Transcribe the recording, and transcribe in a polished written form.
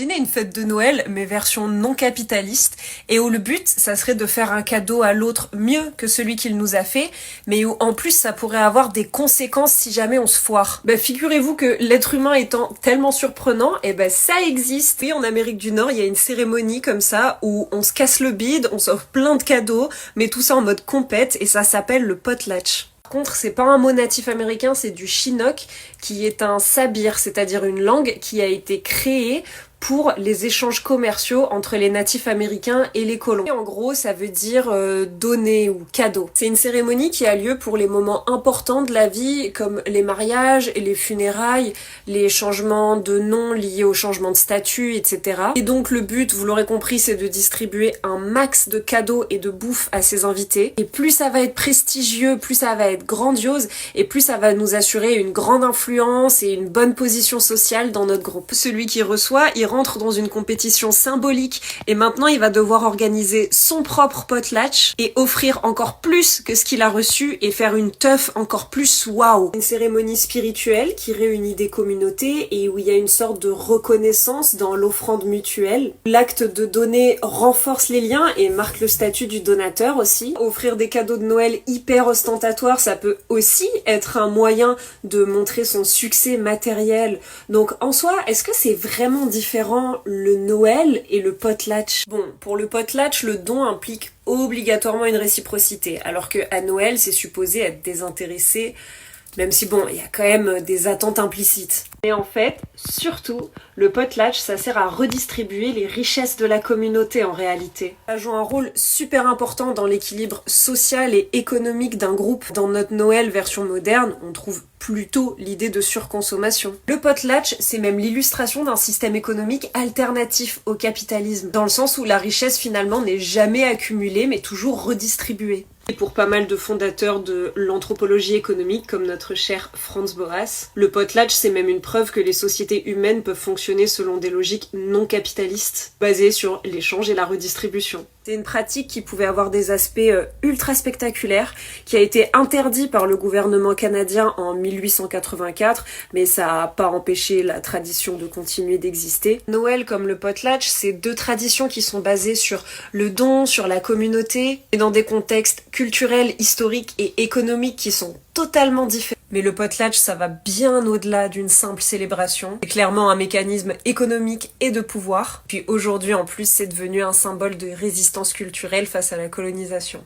Imaginez une fête de Noël, mais version non capitaliste, et où le but, ça serait de faire un cadeau à l'autre mieux que celui qu'il nous a fait, mais où en plus ça pourrait avoir des conséquences si jamais on se foire. Figurez-vous que l'être humain étant tellement surprenant, ça existe. Oui, en Amérique du Nord, il y a une cérémonie comme ça, où on se casse le bide, on s'offre plein de cadeaux, mais tout ça en mode compète, et ça s'appelle le potlatch. Par contre, c'est pas un mot natif américain, c'est du chinook, qui est un sabir, c'est-à-dire une langue qui a été créée pour les échanges commerciaux entre les natifs américains et les colons. Et en gros, ça veut dire donner ou cadeau. C'est une cérémonie qui a lieu pour les moments importants de la vie, comme les mariages et les funérailles, les changements de nom liés au changement de statut, etc. Et donc le but, vous l'aurez compris, c'est de distribuer un max de cadeaux et de bouffe à ses invités. Et plus ça va être prestigieux, plus ça va être grandiose, et plus ça va nous assurer une grande influence et une bonne position sociale dans notre groupe. Celui qui reçoit, il rentre dans une compétition symbolique et maintenant il va devoir organiser son propre potlatch et offrir encore plus que ce qu'il a reçu et faire une teuf encore plus waouh. Une cérémonie spirituelle qui réunit des communautés et où il y a une sorte de reconnaissance dans l'offrande mutuelle. L'acte de donner renforce les liens et marque le statut du donateur aussi. Offrir des cadeaux de Noël hyper ostentatoires, ça peut aussi être un moyen de montrer son succès matériel. Donc en soi, est-ce que c'est vraiment différent le Noël et le potlatch? Bon, pour le potlatch, le don implique obligatoirement une réciprocité, alors que à Noël, c'est supposé être désintéressé, même si bon, il y a quand même des attentes implicites. Mais en fait, surtout, le potlatch, ça sert à redistribuer les richesses de la communauté en réalité. Ça joue un rôle super important dans l'équilibre social et économique d'un groupe. Dans notre Noël version moderne, on trouve plutôt l'idée de surconsommation. Le potlatch, c'est même l'illustration d'un système économique alternatif au capitalisme, dans le sens où la richesse finalement n'est jamais accumulée, mais toujours redistribuée. Et pour pas mal de fondateurs de l'anthropologie économique, comme notre cher Franz Boas, le potlatch, c'est même une preuve que les sociétés humaines peuvent fonctionner selon des logiques non capitalistes, basées sur l'échange et la redistribution. C'est une pratique qui pouvait avoir des aspects ultra spectaculaires, qui a été interdit par le gouvernement canadien en 1884, mais ça n'a pas empêché la tradition de continuer d'exister. Noël comme le potlatch, c'est deux traditions qui sont basées sur le don, sur la communauté, et dans des contextes culturels, historiques et économiques qui sont totalement différents. Mais le potlatch, ça va bien au-delà d'une simple célébration. C'est clairement un mécanisme économique et de pouvoir. Puis aujourd'hui, en plus, c'est devenu un symbole de résistance culturelle face à la colonisation.